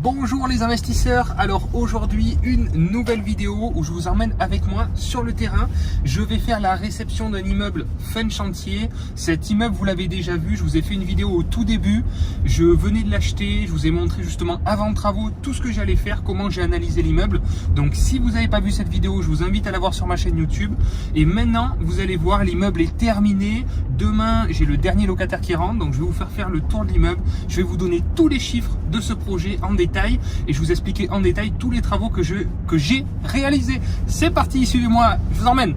Bonjour les investisseurs, alors aujourd'hui une nouvelle vidéo où je vous emmène avec moi sur le terrain. Je vais faire la réception d'un immeuble fin de chantier. Cet immeuble vous l'avez déjà vu, je vous ai fait une vidéo au tout début. Je venais de l'acheter, je vous ai montré justement avant travaux tout ce que j'allais faire, comment j'ai analysé l'immeuble. Donc si vous n'avez pas vu cette vidéo, je vous invite à la voir sur ma chaîne YouTube. Et maintenant vous allez voir, l'immeuble est terminé. Demain j'ai le dernier locataire qui rentre, donc je vais vous faire le tour de l'immeuble. Je vais vous donner tous les chiffres de ce projet en détail et je vous expliquer en détail tous les travaux que j'ai réalisés. C'est parti, suivez-moi, je vous emmène.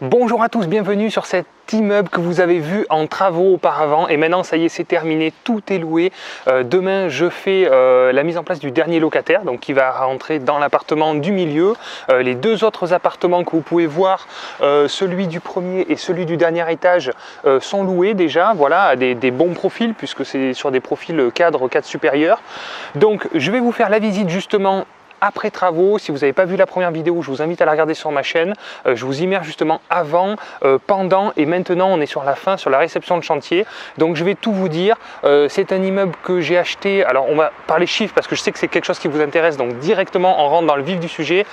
Bonjour à tous, bienvenue sur cet immeuble que vous avez vu en travaux auparavant et maintenant ça y est, c'est terminé, tout est loué. Demain je fais la mise en place du dernier locataire, donc qui va rentrer dans l'appartement du milieu. Les deux autres appartements que vous pouvez voir, celui du premier et celui du dernier étage, sont loués déjà, voilà, à des bons profils puisque c'est sur des profils cadre supérieur. Donc je vais vous faire la visite justement après travaux. Si vous n'avez pas vu la première vidéo, je vous invite à la regarder sur ma chaîne. Je vous immerge justement avant, pendant et maintenant on est sur la fin, sur la réception de chantier. Donc je vais tout vous dire. C'est un immeuble que j'ai acheté. Alors on va parler chiffres parce que je sais que c'est quelque chose qui vous intéresse. Donc directement on rentre dans le vif du sujet.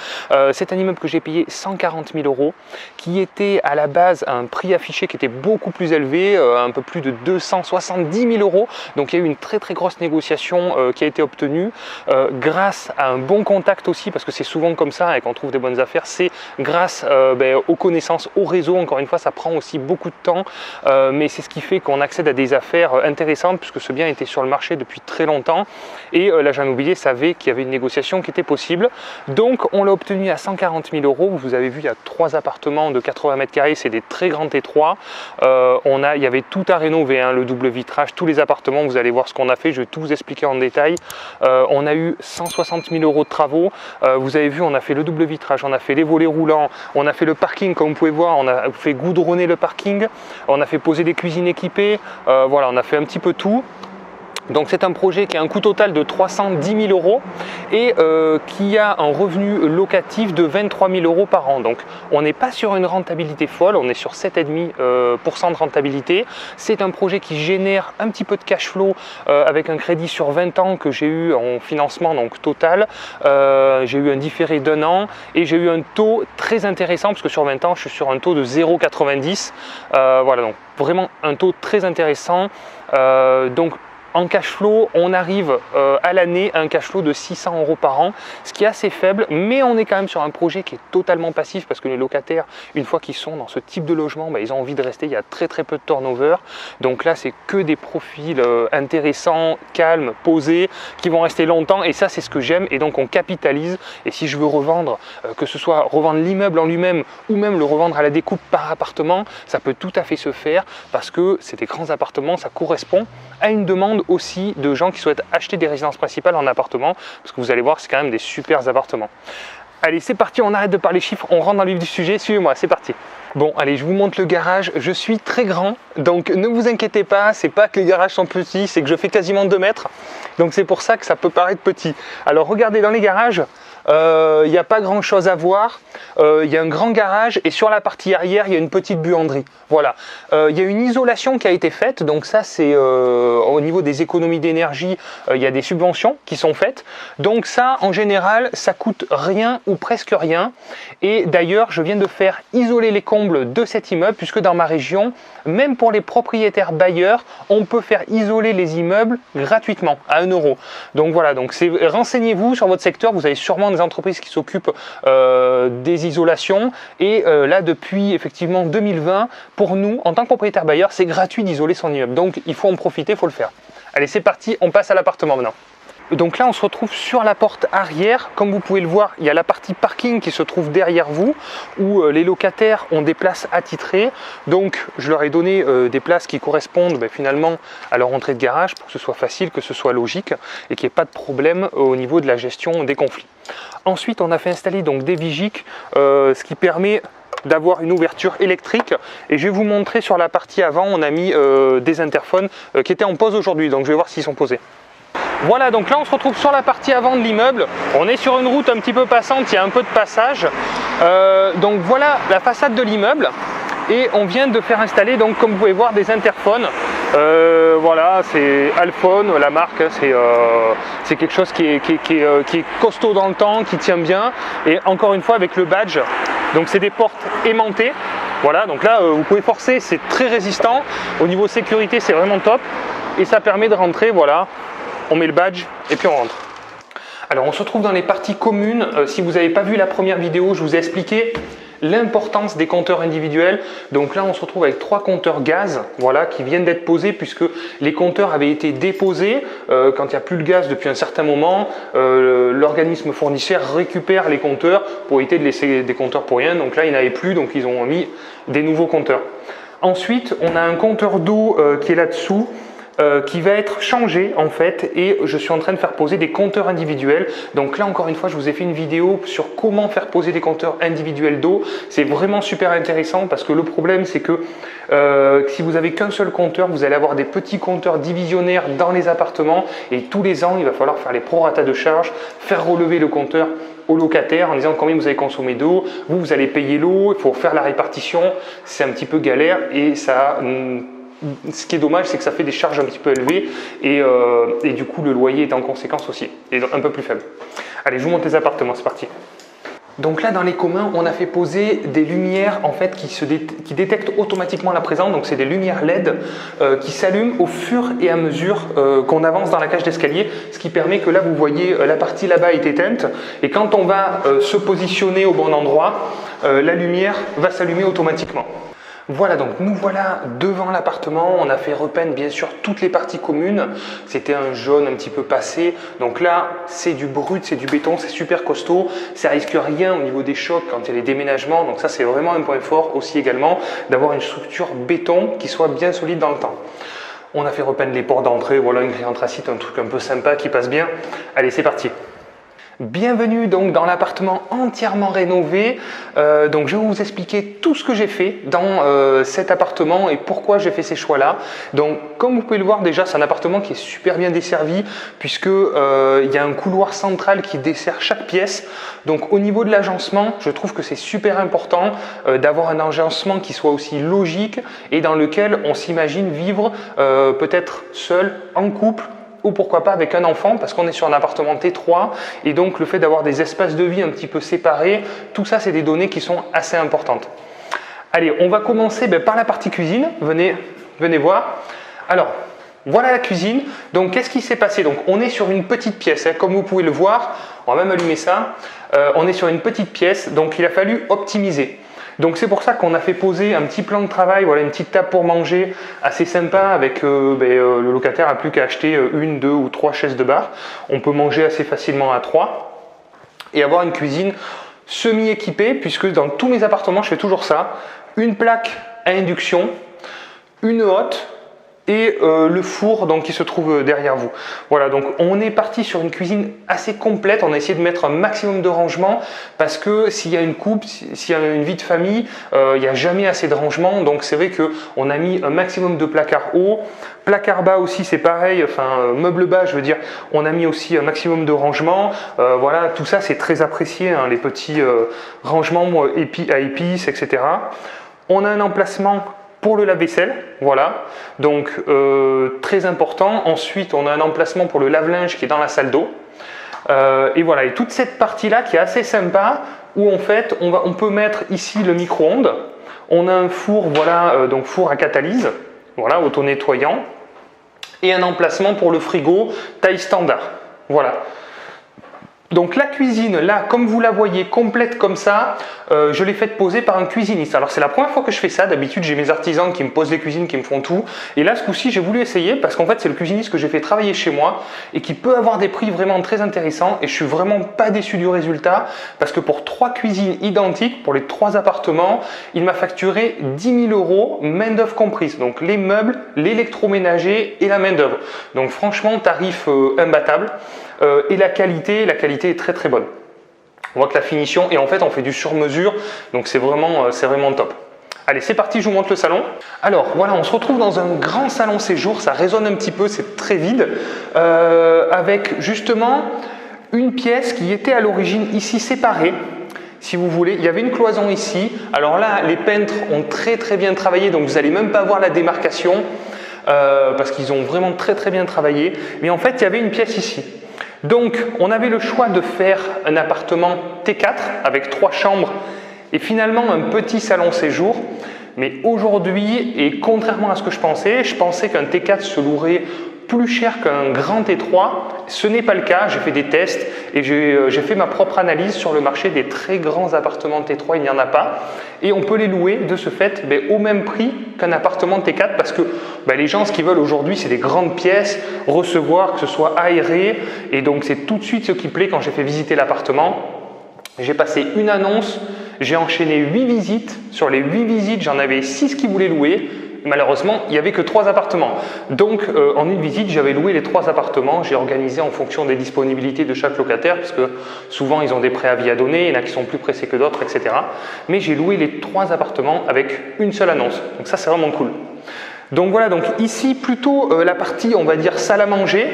C'est un immeuble que j'ai payé 140 000 €, qui était à la base un prix affiché qui était beaucoup plus élevé, un peu plus de 270 000 €. Donc il y a eu une très grosse négociation qui a été obtenue grâce à un bon contact aussi, parce que c'est souvent comme ça et qu'on trouve des bonnes affaires, c'est grâce aux connaissances, au réseau. Encore une fois, ça prend aussi beaucoup de temps, mais c'est ce qui fait qu'on accède à des affaires intéressantes puisque ce bien était sur le marché depuis très longtemps et l'agent immobilier savait qu'il y avait une négociation qui était possible. Donc on l'a obtenu à 140 000 €. Vous avez vu, il y a 3 appartements de 80 mètres carrés, c'est des très grands T3. Il y avait tout à rénover, hein, le double vitrage, tous les appartements, vous allez voir ce qu'on a fait, je vais tout vous expliquer en détail. On a eu 160 000 € de travaux. Vous avez vu, on a fait le double vitrage, on a fait les volets roulants, on a fait le parking comme vous pouvez voir, on a fait goudronner le parking, on a fait poser des cuisines équipées, voilà, on a fait un petit peu tout. Donc c'est un projet qui a un coût total de 310 000 € et qui a un revenu locatif de 23 000 € par an. Donc on n'est pas sur une rentabilité folle, on est sur 7,5% de rentabilité. C'est un projet qui génère un petit peu de cash flow avec un crédit sur 20 ans que j'ai eu en financement donc total. J'ai eu un différé d'1 an et j'ai eu un taux très intéressant parce que sur 20 ans je suis sur un taux de 0,90. Voilà, donc vraiment un taux très intéressant. Donc en cash flow, on arrive à l'année à un cash flow de 600 € par an, ce qui est assez faible, mais on est quand même sur un projet qui est totalement passif parce que les locataires, une fois qu'ils sont dans ce type de logement, ils ont envie de rester, il y a très peu de turnover. Donc là, c'est que des profils intéressants, calmes, posés, qui vont rester longtemps et ça, c'est ce que j'aime et donc on capitalise. Et si je veux revendre, que ce soit revendre l'immeuble en lui-même ou même le revendre à la découpe par appartement, ça peut tout à fait se faire parce que c'est des grands appartements, ça correspond à une demande aussi de gens qui souhaitent acheter des résidences principales en appartement, parce que vous allez voir, c'est quand même des super appartements. Allez, c'est parti, on arrête de parler chiffres, on rentre dans le vif du sujet, suivez-moi, c'est parti. Bon, allez, je vous montre le garage. Je suis très grand, donc ne vous inquiétez pas, c'est pas que les garages sont petits, c'est que je fais quasiment 2 mètres, donc c'est pour ça que ça peut paraître petit. Alors regardez, dans les garages, il n'y a pas grand chose à voir. Il y a un grand garage et sur la partie arrière il y a une petite buanderie. Voilà, il y a une isolation qui a été faite, donc ça c'est au niveau des économies d'énergie, il y a des subventions qui sont faites, donc ça en général ça coûte rien ou presque rien. Et d'ailleurs je viens de faire isoler les combles de cet immeuble, puisque dans ma région, même pour les propriétaires bailleurs, on peut faire isoler les immeubles gratuitement à 1 €. Donc voilà, donc renseignez-vous sur votre secteur, vous avez sûrement des entreprises qui s'occupent des isolations. Et là, depuis effectivement 2020, pour nous, en tant que propriétaire bailleur, c'est gratuit d'isoler son immeuble. Donc, il faut en profiter, il faut le faire. Allez, c'est parti, on passe à l'appartement maintenant. Donc là, on se retrouve sur la porte arrière. Comme vous pouvez le voir, il y a la partie parking qui se trouve derrière vous, où les locataires ont des places attitrées. Donc, je leur ai donné des places qui correspondent finalement à leur entrée de garage pour que ce soit facile, que ce soit logique et qu'il n'y ait pas de problème au niveau de la gestion des conflits. Ensuite, on a fait installer donc des vigiques, ce qui permet d'avoir une ouverture électrique. Et je vais vous montrer sur la partie avant, on a mis des interphones qui étaient en pause aujourd'hui. Donc, je vais voir s'ils sont posés. Voilà, donc là on se retrouve sur la partie avant de l'immeuble. On est sur une route un petit peu passante, il y a un peu de passage. Donc voilà la façade de l'immeuble. Et on vient de faire installer, donc comme vous pouvez voir, des interphones. Voilà, c'est Alphone, la marque. C'est quelque chose qui est costaud dans le temps, qui tient bien. Et encore une fois avec le badge. Donc c'est des portes aimantées. Voilà, donc là vous pouvez forcer, c'est très résistant. Au niveau sécurité, c'est vraiment top. Et ça permet de rentrer, voilà. On met le badge et puis on rentre. Alors on se retrouve dans les parties communes. Si vous n'avez pas vu la première vidéo, je vous ai expliqué l'importance des compteurs individuels. Donc là on se retrouve avec 3 compteurs gaz, voilà, qui viennent d'être posés puisque les compteurs avaient été déposés quand il n'y a plus de gaz depuis un certain moment. L'organisme fournisseur récupère les compteurs pour éviter de laisser des compteurs pour rien. Donc là il n'y en avait plus, donc ils ont mis des nouveaux compteurs. Ensuite on a un compteur d'eau qui est là-dessous. Qui va être changé en fait, et je suis en train de faire poser des compteurs individuels. Donc là encore une fois je vous ai fait une vidéo sur comment faire poser des compteurs individuels d'eau. C'est vraiment super intéressant parce que le problème c'est que si vous avez qu'un seul compteur, vous allez avoir des petits compteurs divisionnaires dans les appartements et tous les ans il va falloir faire les prorata de charge, faire relever le compteur au locataire en disant combien vous avez consommé d'eau, vous allez payer l'eau, il faut faire la répartition, c'est un petit peu galère et ça... Ce qui est dommage, c'est que ça fait des charges un petit peu élevées et du coup le loyer est en conséquence aussi, et un peu plus faible. Allez, je vous montre les appartements, c'est parti. Donc là dans les communs, on a fait poser des lumières en fait qui détectent automatiquement la présence. Donc c'est des lumières LED qui s'allument au fur et à mesure qu'on avance dans la cage d'escalier, ce qui permet que là vous voyez la partie là-bas est éteinte et quand on va se positionner au bon endroit, la lumière va s'allumer automatiquement. Voilà, donc nous voilà devant l'appartement. On a fait repeindre bien sûr toutes les parties communes. C'était un jaune un petit peu passé. Donc là, c'est du brut, c'est du béton, c'est super costaud. Ça risque rien au niveau des chocs quand il y a les déménagements. Donc ça, c'est vraiment un point fort aussi également d'avoir une structure béton qui soit bien solide dans le temps. On a fait repeindre les portes d'entrée. Voilà, une grille anthracite, un truc un peu sympa qui passe bien. Allez, c'est parti. Bienvenue donc dans l'appartement entièrement rénové. Donc je vais vous expliquer tout ce que j'ai fait dans cet appartement et pourquoi j'ai fait ces choix-là. Donc comme vous pouvez le voir déjà, c'est un appartement qui est super bien desservi puisque il y a un couloir central qui dessert chaque pièce. Donc au niveau de l'agencement, je trouve que c'est super important d'avoir un agencement qui soit aussi logique et dans lequel on s'imagine vivre peut-être seul, en couple, ou pourquoi pas avec un enfant parce qu'on est sur un appartement T3 et donc le fait d'avoir des espaces de vie un petit peu séparés, tout ça c'est des données qui sont assez importantes. Allez, on va commencer par la partie cuisine, venez voir. Alors, voilà la cuisine. Donc qu'est-ce qui s'est passé? Donc on est sur une petite pièce, hein, comme vous pouvez le voir, on va même allumer ça. On est sur une petite pièce, donc il a fallu optimiser. Donc c'est pour ça qu'on a fait poser un petit plan de travail, voilà, une petite table pour manger assez sympa avec le locataire n'a plus qu'à acheter 1, 2 ou 3 chaises de bar. On peut manger assez facilement à 3 et avoir une cuisine semi-équipée puisque dans tous mes appartements je fais toujours ça. Une plaque à induction, une hotte et le four donc, qui se trouve derrière vous. Voilà, donc on est parti sur une cuisine assez complète. On a essayé de mettre un maximum de rangement parce que s'il y a une couple, s'il y a une vie de famille, il n'y a jamais assez de rangement. Donc c'est vrai qu'on a mis un maximum de placards hauts. Placard bas aussi c'est pareil, enfin meuble bas je veux dire, on a mis aussi un maximum de rangement. Voilà, tout ça c'est très apprécié, hein, les petits rangements à épices, etc. On a un emplacement pour le lave-vaisselle, voilà, donc très important. Ensuite, on a un emplacement pour le lave-linge qui est dans la salle d'eau. Et voilà, et toute cette partie-là qui est assez sympa, où en fait, on peut mettre ici le micro-ondes. On a un four, voilà, donc four à catalyse, voilà, auto-nettoyant. Et un emplacement pour le frigo taille standard, voilà. Donc la cuisine, là, comme vous la voyez, complète comme ça, je l'ai faite poser par un cuisiniste. Alors c'est la première fois que je fais ça, d'habitude j'ai mes artisans qui me posent les cuisines, qui me font tout. Et là, ce coup-ci, j'ai voulu essayer parce qu'en fait, c'est le cuisiniste que j'ai fait travailler chez moi et qui peut avoir des prix vraiment très intéressants. Et je suis vraiment pas déçu du résultat parce que pour 3 cuisines identiques, pour les 3 appartements, il m'a facturé 10 000 €, main d'œuvre comprise. Donc les meubles, l'électroménager et la main d'œuvre. Donc franchement, tarif imbattable. Et la qualité est très très bonne. On voit que la finition, et en fait on fait du sur-mesure, donc c'est vraiment top. Allez, c'est parti, je vous montre le salon. Alors voilà, on se retrouve dans un grand salon séjour, ça résonne un petit peu, c'est très vide, avec justement une pièce qui était à l'origine ici séparée. Si vous voulez, il y avait une cloison ici. Alors là, les peintres ont très très bien travaillé, donc vous n'allez même pas voir la démarcation, parce qu'ils ont vraiment très très bien travaillé. Mais en fait, il y avait une pièce ici. Donc, on avait le choix de faire un appartement T4 avec 3 chambres et finalement un petit salon séjour. Mais aujourd'hui, et contrairement à ce que je pensais qu'un T4 se louerait plus cher qu'un grand T3. Ce n'est pas le cas, j'ai fait des tests et j'ai fait ma propre analyse sur le marché des très grands appartements T3, il n'y en a pas. Et on peut les louer de ce fait au même prix qu'un appartement T4 parce que les gens, ce qu'ils veulent aujourd'hui, c'est des grandes pièces, recevoir, que ce soit aéré. Et donc, c'est tout de suite ce qui plaît quand j'ai fait visiter l'appartement. J'ai passé une annonce, j'ai enchaîné 8 visites. Sur les 8 visites, j'en avais 6 qui voulaient louer. Malheureusement, il n'y avait que 3 appartements. Donc, en une visite, j'avais loué les 3 appartements. J'ai organisé en fonction des disponibilités de chaque locataire, parce que souvent, ils ont des préavis à donner. Il y en a qui sont plus pressés que d'autres, etc. Mais j'ai loué les 3 appartements avec une seule annonce. Donc ça, c'est vraiment cool. Donc voilà, donc ici plutôt la partie, on va dire, salle à manger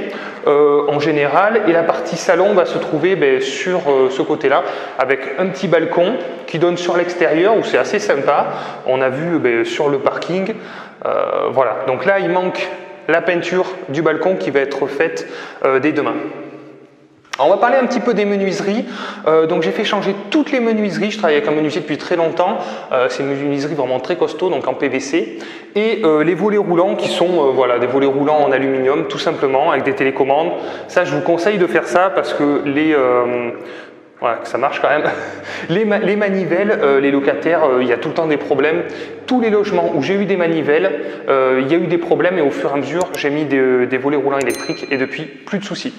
en général, et la partie salon va se trouver sur ce côté-là avec un petit balcon qui donne sur l'extérieur où c'est assez sympa. On a vu sur le parking, voilà. Donc là, il manque la peinture du balcon qui va être faite dès demain. Alors on va parler un petit peu des menuiseries. Donc j'ai fait changer toutes les menuiseries. Je travaille avec un menuisier depuis très longtemps. C'est une menuiserie vraiment très costaud, donc en PVC. Et les volets roulants qui sont voilà, des volets roulants en aluminium, tout simplement, avec des télécommandes. Ça, je vous conseille de faire ça parce que voilà, que ça marche quand même. Les manivelles, les locataires, il y a tout le temps des problèmes. Tous les logements où j'ai eu des manivelles, il y a eu des problèmes et au fur et à mesure, j'ai mis des volets roulants électriques et depuis, plus de soucis.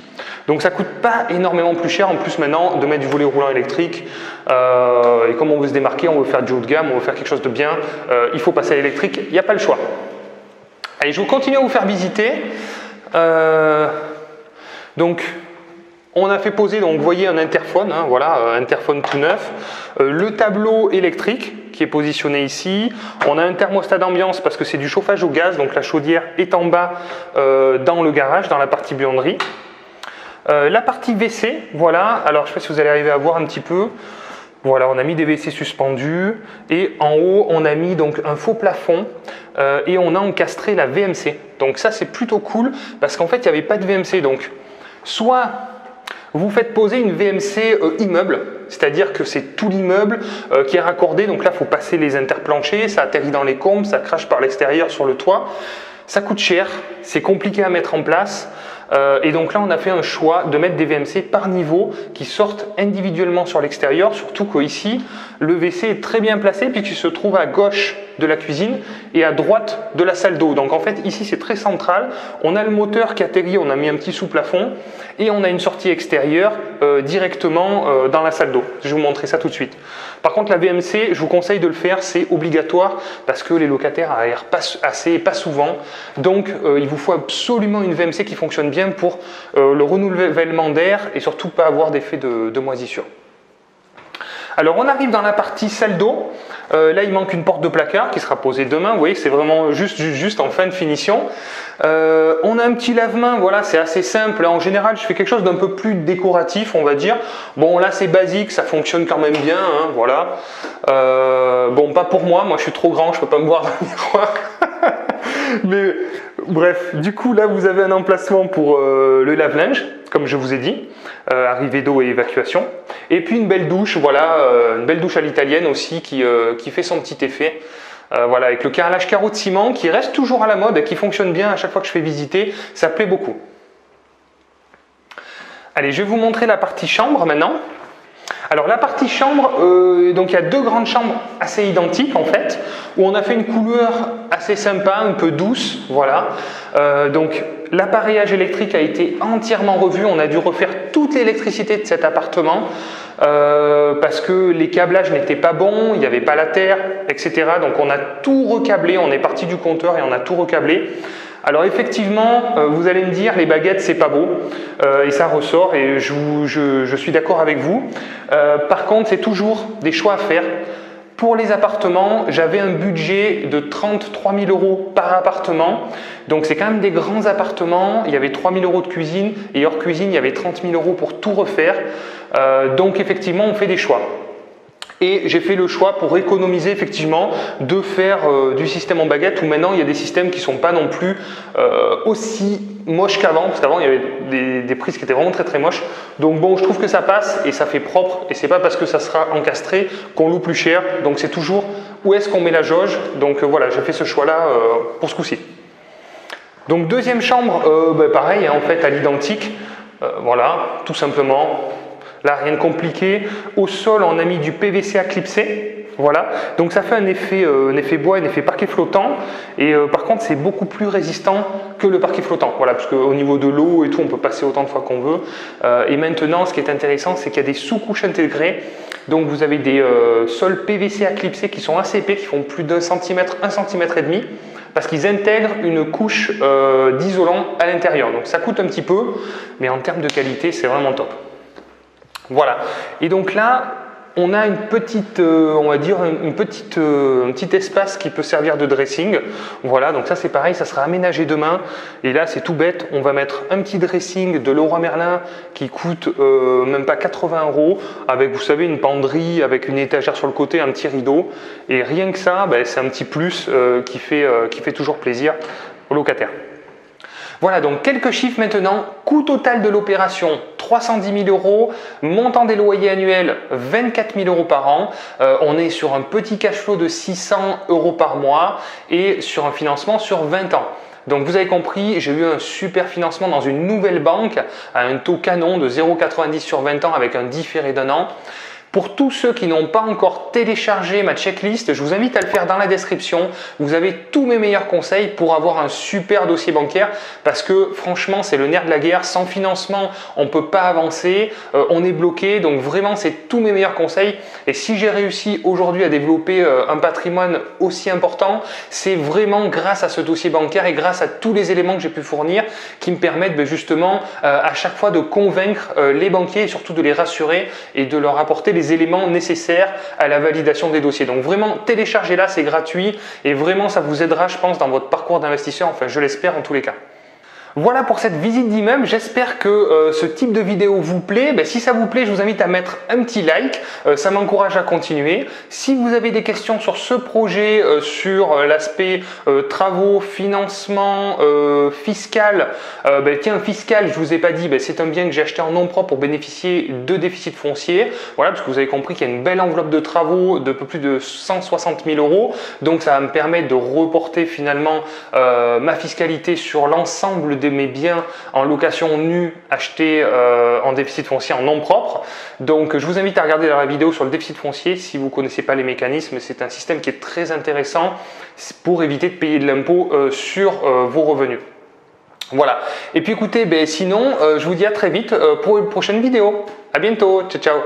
Donc ça ne coûte pas énormément plus cher en plus maintenant de mettre du volet roulant électrique. Et comme on veut se démarquer, on veut faire du haut de gamme, on veut faire quelque chose de bien, il faut passer à l'électrique, il n'y a pas le choix. Allez, je vais continuer à vous faire visiter. Donc, on a fait poser, donc vous voyez un interphone, hein, voilà, interphone tout neuf. Le tableau électrique qui est positionné ici. On a un thermostat d'ambiance parce que c'est du chauffage au gaz, donc la chaudière est en bas dans le garage, dans la partie buanderie. La partie WC, voilà, alors je ne sais pas si vous allez arriver à voir un petit peu. Voilà, on a mis des WC suspendus et en haut, on a mis donc un faux plafond et on a encastré la VMC. Donc ça, c'est plutôt cool parce qu'en fait, il n'y avait pas de VMC. Donc, soit vous faites poser une VMC immeuble, c'est-à-dire que c'est tout l'immeuble qui est raccordé. Donc là, il faut passer les interplanchers, ça atterrit dans les combles, ça crache par l'extérieur sur le toit. Ça coûte cher, c'est compliqué à mettre en place. Et donc là, on a fait un choix de mettre des VMC par niveau qui sortent individuellement sur l'extérieur, surtout qu'ici, le WC est très bien placé puisqu'il se trouve à gauche de la cuisine et à droite de la salle d'eau. Donc en fait, ici, c'est très central. On a le moteur qui atterrit, on a mis un petit sous-plafond et on a une sortie extérieure directement dans la salle d'eau. Je vais vous montrer ça tout de suite. Par contre, la VMC, je vous conseille de le faire, c'est obligatoire parce que les locataires aèrent pas souvent. Donc, il vous faut absolument une VMC qui fonctionne bien pour le renouvellement d'air et surtout pas avoir d'effet de moisissure. Alors on arrive dans la partie salle d'eau. Là il manque une porte de placard qui sera posée demain. Vous voyez, c'est vraiment juste en fin de finition. On a un petit lave-main, voilà, c'est assez simple. En général, je fais quelque chose d'un peu plus décoratif, on va dire. Bon, là c'est basique, ça fonctionne quand même bien, hein, voilà. Bon, pas pour moi je suis trop grand, je peux pas me voir dans le miroir. Mais bref, du coup là vous avez un emplacement pour le lave-linge, comme je vous ai dit, arrivée d'eau et évacuation. Et puis une belle douche, voilà, une belle douche à l'italienne aussi qui fait son petit effet. Voilà, avec le carrelage carreau de ciment qui reste toujours à la mode et qui fonctionne bien à chaque fois que je fais visiter, ça plaît beaucoup. Allez, je vais vous montrer la partie chambre maintenant. Alors la partie chambre, donc il y a deux grandes chambres assez identiques en fait, où on a fait une couleur assez sympa, un peu douce, voilà. Donc l'appareillage électrique a été entièrement revu, on a dû refaire toute l'électricité de cet appartement parce que les câblages n'étaient pas bons, il n'y avait pas la terre, etc. Donc on a tout recablé, on est parti du compteur et on a tout recablé. Alors effectivement, vous allez me dire les baguettes c'est pas beau et ça ressort et je suis d'accord avec vous. Par contre, c'est toujours des choix à faire. Pour les appartements, j'avais un budget de 33 000 € par appartement. Donc c'est quand même des grands appartements. Il y avait 3 000 € de cuisine et hors cuisine, il y avait 30 000 € pour tout refaire. Donc effectivement, on fait des choix. Et j'ai fait le choix pour économiser effectivement de faire du système en baguette où maintenant il y a des systèmes qui ne sont pas non plus aussi moches qu'avant, parce qu'avant il y avait des prises qui étaient vraiment très très moches. Donc bon, je trouve que ça passe et ça fait propre et c'est pas parce que ça sera encastré qu'on loue plus cher. Donc c'est toujours où est-ce qu'on met la jauge. Donc voilà, j'ai fait ce choix là pour ce coup-ci. Donc deuxième chambre, pareil hein, en fait à l'identique, voilà, tout simplement. Là, rien de compliqué. Au sol, on a mis du PVC à clipser. Voilà. Donc ça fait un effet bois, un effet parquet flottant. Et par contre, c'est beaucoup plus résistant que le parquet flottant. Voilà, parce qu'au niveau de l'eau et tout, on peut passer autant de fois qu'on veut. Et maintenant, ce qui est intéressant, c'est qu'il y a des sous-couches intégrées. Donc vous avez des sols PVC à clipser qui sont assez épais, qui font plus d'1 cm, 1,5 cm. Parce qu'ils intègrent une couche d'isolant à l'intérieur. Donc ça coûte un petit peu, mais en termes de qualité, c'est vraiment top. Voilà, et donc là, on a une petite, on va dire, un petit espace qui peut servir de dressing. Voilà, donc ça c'est pareil, ça sera aménagé demain. Et là, c'est tout bête, on va mettre un petit dressing de Leroy Merlin qui coûte même pas 80 €, avec, vous savez, une penderie, avec une étagère sur le côté, un petit rideau. Et rien que ça, c'est un petit plus qui fait toujours plaisir aux locataires. Voilà, donc quelques chiffres maintenant. Coût total de l'opération, 310 000 €. Montant des loyers annuels, 24 000 € par an. On est sur un petit cash flow de 600 € par mois et sur un financement sur 20 ans. Donc vous avez compris, j'ai eu un super financement dans une nouvelle banque à un taux canon de 0,90 sur 20 ans avec un différé d'1 an. Pour tous ceux qui n'ont pas encore téléchargé ma checklist, je vous invite à le faire dans la description. Vous avez tous mes meilleurs conseils pour avoir un super dossier bancaire parce que franchement, c'est le nerf de la guerre. Sans financement, on ne peut pas avancer, on est bloqué. Donc vraiment, c'est tous mes meilleurs conseils. Et si j'ai réussi aujourd'hui à développer un patrimoine aussi important, c'est vraiment grâce à ce dossier bancaire et grâce à tous les éléments que j'ai pu fournir qui me permettent justement à chaque fois de convaincre les banquiers et surtout de les rassurer et de leur apporter les éléments nécessaires à la validation des dossiers. Donc vraiment, téléchargez-la, c'est gratuit et vraiment ça vous aidera, je pense, dans votre parcours d'investisseur, enfin je l'espère en tous les cas. Voilà pour cette visite d'immeuble, j'espère que ce type de vidéo vous plaît. Si ça vous plaît, je vous invite à mettre un petit like, ça m'encourage à continuer. Si vous avez des questions sur ce projet, sur l'aspect travaux, financement, fiscal, tiens, fiscal, je vous ai pas dit, c'est un bien que j'ai acheté en nom propre pour bénéficier de déficit foncier. Voilà, parce que vous avez compris qu'il y a une belle enveloppe de travaux de peu plus de 160 000 €. Donc ça va me permettre de reporter finalement ma fiscalité sur l'ensemble de mes biens en location nue achetés en déficit foncier en nom propre. Donc je vous invite à regarder la vidéo sur le déficit foncier si vous ne connaissez pas les mécanismes. C'est un système qui est très intéressant pour éviter de payer de l'impôt sur vos revenus. Voilà, et puis écoutez, sinon je vous dis à très vite pour une prochaine vidéo. À bientôt, ciao ciao.